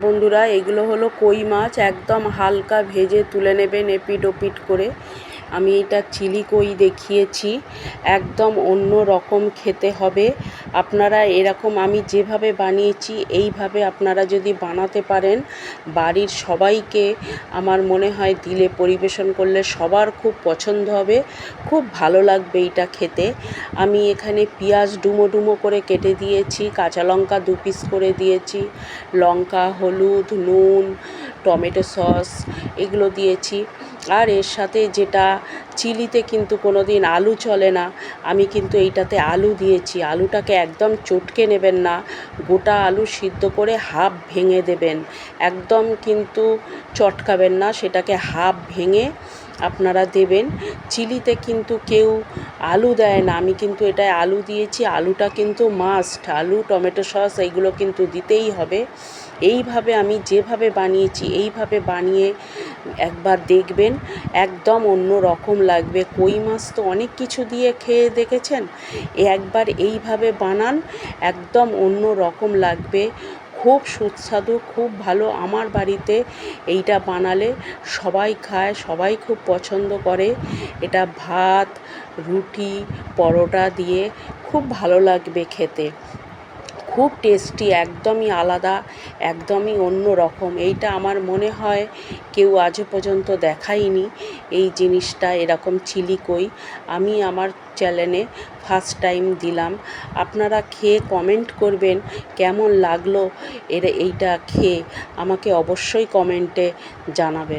বন্ধুরা, এগুলো হলো কই মাছ। একদম হালকা ভেজে তুলে নেবেন এপিট ওপিট করে। আমি এটা চিলি কই দেখিয়েছি, একদম অন্য রকম খেতে হবে। আপনারা এরকম আমি যেভাবে বানিয়েছি এইভাবে আপনারা যদি বানাতে পারেন, বাড়ির সবাইকে আমার মনে হয় দিলে, পরিবেশন করলে সবার খুব পছন্দ হবে, খুব ভালো লাগবে এটা খেতে। আমি এখানে পেঁয়াজ ডুমো ডুমো করে কেটে দিয়েছি, কাঁচা লঙ্কা 2 পিস করে দিয়েছি, লঙ্কা, হলুদ, নুন, টমেটো সস এগুলো দিয়েছি। আর এর সাথে যেটা চিলিতে কিন্তু কোনো দিন আলু চলে না, আমি কিন্তু এইটাতে আলু দিয়েছি। আলুটাকে একদম চটকে নেবেন না, গোটা আলু সিদ্ধ করে হাফ ভেঙে দেবেন, একদম কিন্তু চটকাবেন না, সেটাকে হাফ ভেঙে আপনারা দেবেন। চিলিতে কিন্তু কেউ আলু দেয় না, আমি কিন্তু এটায় আলু দিয়েছি। আলুটা কিন্তু মাস্ট, আলু, টমেটো সস এইগুলো কিন্তু দিতেই হবে। এইভাবে আমি যেভাবে বানিয়েছি এইভাবে বানিয়ে একবার দেখবেন, একদম অন্য রকম লাগবে। কই মাছ তো অনেক কিছু দিয়ে খেয়ে দেখেছেন, একবার এইভাবে বানান, একদম অন্য রকম লাগবে, খুব সুস্বাদু, খুব ভালো। আমার বাড়িতে এইটা বানালে সবাই খায়, সবাই খুব পছন্দ করে। এটা ভাত, রুটি, পরোটা দিয়ে খুব ভালো লাগবে খেতে, খুব টেস্টি, একদমই আলাদা, একদমই অন্য রকম। এইটা আমার মনে হয় কেউ আজও পর্যন্ত দেখায়নি এই জিনিসটা, এরকম চিলি কই। আমি আমার চ্যানেলে ফার্স্ট টাইম দিলাম। আপনারা খেয়ে কমেন্ট করবেন কেমন লাগলো এইটা খেয়ে, আমাকে অবশ্যই কমেন্টে জানাবেন।